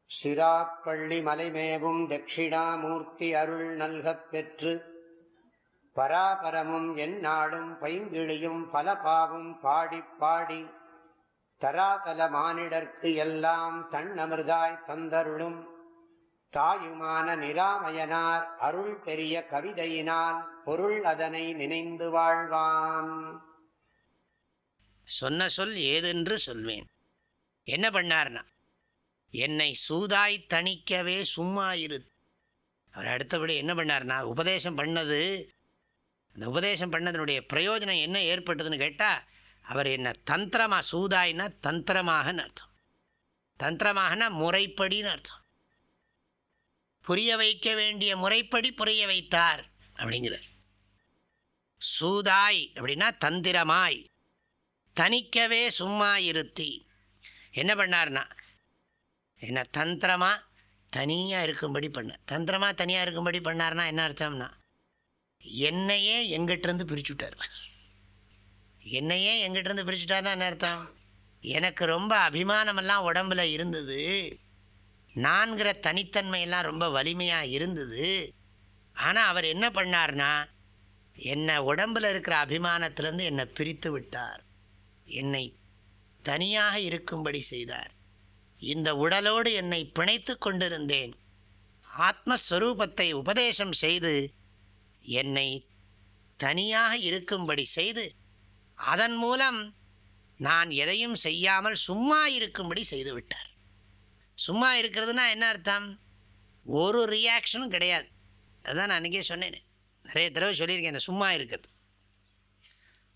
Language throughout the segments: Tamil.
சிராப்பள்ளி மலைமேவும் தட்சிணாமூர்த்தி அருள் நல்கப் பெற்று பராபரமும் எந்நாடும் பைங்கிழியும் பல பாவும் பாடிப் பாடி தராதல மானிடர்க்கு எல்லாம் தன்னமிர்தாய் தந்தருளும் தாயுமான நிராமயனார் அருள் பெரிய கவிதையினால் பொருள் அதனை நினைந்து வாழ்வான். சொன்ன சொல் ஏதென்று சொல்வேன். என்ன பண்ணார்னா, என்னை சூதாய் தணிக்கவே சும்மா இரு. அவர் அடுத்தபடி என்ன பண்ணார்னா, உபதேசம் பண்ணது, அந்த உபதேசம் பண்ணதனுடைய பிரயோஜனம் என்ன ஏற்பட்டதுன்னு கேட்டால், அவர் என்ன தந்திரமாக, சூதாய்னா தந்திரமாகன்னு அர்த்தம், தந்திரமாகனா முறைப்படின்னு அர்த்தம், புரிய வைக்க வேண்டிய முறைப்படி புரிய வைத்தார் அப்படிங்கிறார். சூதாய் அப்படின்னா தந்திரமாய், தணிக்கவே சும்மா இருத்தி என்ன பண்ணார்னா, என்ன தந்திரமாக தனியாக இருக்கும்படி பண்ணார். தந்திரமாக தனியாக இருக்கும்படி பண்ணார்னா என்ன அர்த்தம்னா, என்னையே எங்கிட்டிருந்து பிரிச்சுட்டார். என்னையே எங்கிட்டிருந்து பிரிச்சுட்டார்னா என்ன அர்த்தம், எனக்கு ரொம்ப அபிமானமெல்லாம் உடம்புல இருந்தது, நான்கிற தனித்தன்மையெல்லாம் ரொம்ப வலிமையாக இருந்தது. ஆனால் அவர் என்ன பண்ணார்னா, என்னை உடம்பில் இருக்கிற அபிமானத்திலேருந்து என்னை பிரித்து விட்டார், என்னை தனியாக இருக்கும்படி செய்தார். இந்த உடலோடு என்னை பிணைத்து கொண்டிருந்தேன். ஆத்மஸ்வரூபத்தை உபதேசம் செய்து என்னை தனியாக இருக்கும்படி செய்து, அதன் மூலம் நான் எதையும் செய்யாமல் சும்மா இருக்கும்படி செய்து விட்டார். சும்மா இருக்கிறதுனா என்ன அர்த்தம், ஒரு ரியாக்ஷனும் கிடையாது. அதுதான் நான் அன்றைக்கே சொன்னேன், நிறைய தடவை சொல்லியிருக்கேன். இந்த சும்மா இருக்கிறது,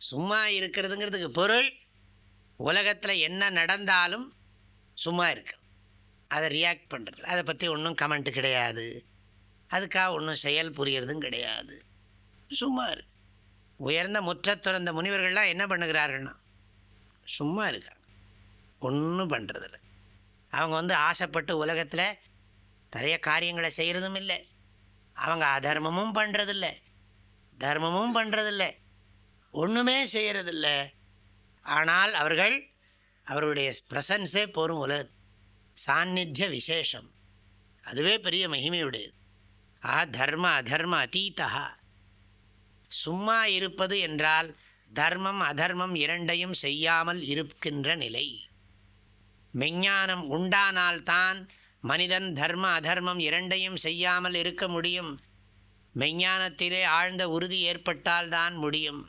சும்மா இருக்கிறதுங்கிறதுக்கு பொருள், உலகத்தில் என்ன நடந்தாலும் சும்மா இருக்கு, அதை ரியாக்ட் பண்ணுறது, அதை பற்றி ஒன்றும் கமெண்ட்டு கிடையாது, அதுக்காக ஒன்றும் செயல் புரியறதும் கிடையாது, சும்மா இருக்கு. உயர்ந்த முற்றத்துறந்த முனிவர்கள்லாம் என்ன பண்ணுகிறார்கள்னா, சும்மா இருக்காங்க, ஒன்றும் பண்ணுறதில்ல. அவங்க ஆசைப்பட்டு உலகத்தில் நிறைய காரியங்களை செய்கிறதும் இல்லை, அவங்க அதர்மமும் பண்ணுறதில்ல, தர்மமும் பண்ணுறதில்ல, ஒன்றுமே செய்கிறதில்ல. ஆனால் அவருடைய பிரசன்ஸே போரும், உலக சாநித்திய விசேஷம், அதுவே பெரிய மகிமையுடையது. தர்ம அதர்ம அதீதா. சும்மா இருப்பது என்றால் தர்மம் அதர்மம் இரண்டையும் செய்யாமல் இருக்கின்ற நிலை. மெஞ்ஞானம் உண்டானால்தான் மனிதன் தர்ம அதர்மம் இரண்டையும் செய்யாமல் இருக்க முடியும். மெஞ்ஞானத்திலே ஆழ்ந்த உறுதி ஏற்பட்டால்தான் முடியும்.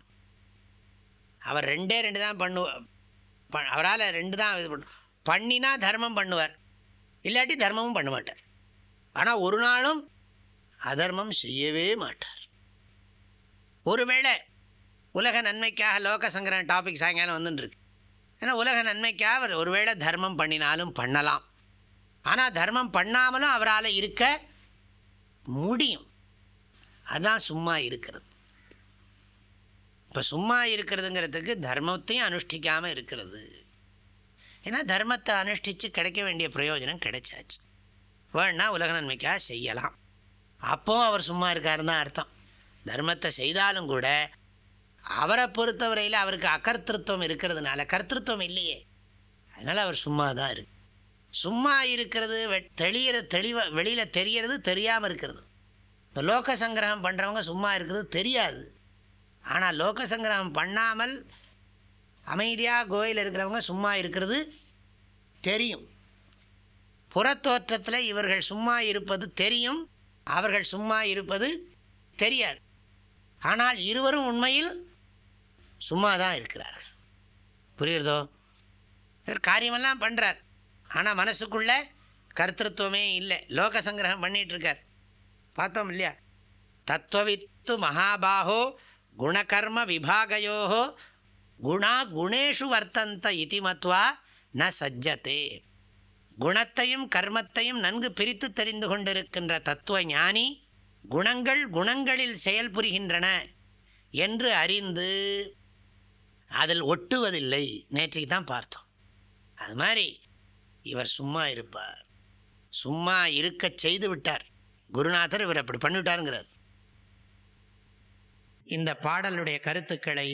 அவர் ரெண்டு தான் பண்ணுவார், அவரால் ரெண்டு தான் இது பண்ணினா தர்மம் பண்ணுவார், இல்லாட்டி தர்மமும் பண்ண மாட்டார். ஆனால் ஒரு நாளும் அதர்மம் செய்யவே மாட்டார். ஒருவேளை உலக நன்மைக்காக லோக சங்கரன் டாபிக் சாயங்காலம் வந்துட்டுருக்கு, ஏன்னா உலக நன்மைக்காக அவர் ஒருவேளை தர்மம் பண்ணினாலும் பண்ணலாம், ஆனால் தர்மம் பண்ணாமலும் அவரால் இருக்க முடியும். அதுதான் சும்மா இருக்கிறது. இப்போ சும்மா இருக்கிறதுங்கிறதுக்கு தர்மத்தையும் அனுஷ்டிக்காமல் இருக்கிறது. ஏன்னா தர்மத்தை அனுஷ்டித்து கிடைக்க வேண்டிய பிரயோஜனம் கிடைச்சாச்சு, வேணா உலக நன்மைக்காக செய்யலாம், அப்போவும் அவர் சும்மா இருக்காருன்னு தான் அர்த்தம். தர்மத்தை செய்தாலும் கூட அவரை பொறுத்தவரையில் அவருக்கு அகர்த்திருவம் இருக்கிறதுனால கர்த்திருவம் இல்லையே, அதனால் அவர் சும்மா தான் இருக்கு. சும்மா இருக்கிறது தெளிவாக வெளியில் தெரியறது, தெரியாமல் இருக்கிறது. இந்த லோக சங்கிரகம் பண்ணுறவங்க சும்மா இருக்கிறது தெரியாது, ஆனால் லோக சங்கிரகம் பண்ணாமல் அமைதியாக கோயில் இருக்கிறவங்க சும்மா இருக்கிறது தெரியும். புறத்தோற்றத்தில் இவர்கள் சும்மா இருப்பது தெரியும், அவர்கள் சும்மா இருப்பது தெரியாது. ஆனால் இருவரும் உண்மையில் சும்மா தான் இருக்கிறார்கள். புரியுறதோ? இவர் காரியமெல்லாம் பண்ணுறார், ஆனால் மனசுக்குள்ள கர்த்திருவமே இல்லை, லோக சங்கிரகம் பண்ணிகிட்ருக்கார். பார்த்தோம் இல்லையா? தத்துவவித்து மகாபாகோ குணகர்ம விபாகையோ குணா குணேஷு வர்த்தந்த இதி மத்வா ந சஜ்ஜதே. குணத்தையும் கர்மத்தையும் நன்கு பிரித்து தெரிந்து கொண்டிருக்கின்ற தத்துவ ஞானி குணங்கள் குணங்களில் செயல் புரிகின்றன என்று அறிந்து அதில் ஒட்டுவதில்லை. நேற்றைக்கு தான் பார்த்தோம். அது மாதிரி இவர் சும்மா இருப்பார், சும்மா இருக்க செய்து விட்டார். குருநாதர் இவர் அப்படி பண்ணிவிட்டாருங்கிறார். இந்த பாடலுடைய கருத்துக்களை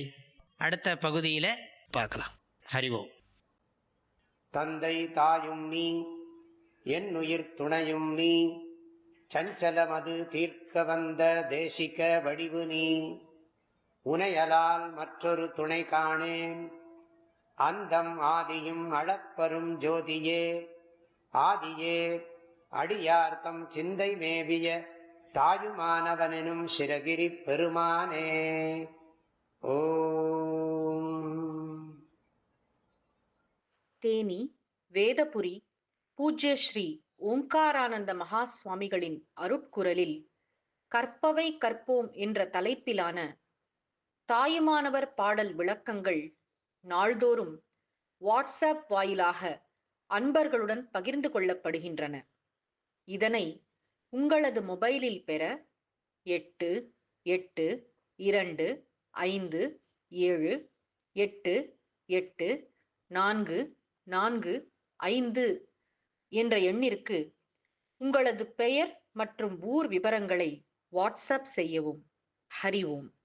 அடுத்த பகுதியில் பார்க்கலாம். ஹரி ஓம். தந்தை தாயும் நீ என் உயிர் துணையும் நீ, சஞ்சலமது தீர்க்க வந்த தேசிக வடிவு நீ, உனையலால் மற்றொரு துணை காணேன், அந்தம் ஆதியும் அளப்பரும் ஜோதியே, ஆதியே அடியார்த்தம் சிந்தை மேவிய தாயுமானவனும் சிரகிரி பெருமானே. ஓம். தேனி வேதபுரி பூஜ்ய ஸ்ரீ ஓம்காரானந்த மகா சுவாமிகளின் அருட்குரலில் கற்பவை கற்போம் என்ற தலைப்பிலான தாயுமானவர் பாடல் விளக்கங்கள் நாள்தோறும் வாட்ஸ்அப் வாயிலாக அன்பர்களுடன் பகிர்ந்து கொள்ளப்படுகின்றன. இதனை உங்களது மொபைலில் பெற 8825788445 என்ற எண்ணிற்கு உங்களது பெயர் மற்றும் ஊர் விவரங்களை வாட்ஸ்அப் செய்யவும். ஹரி ஓம்.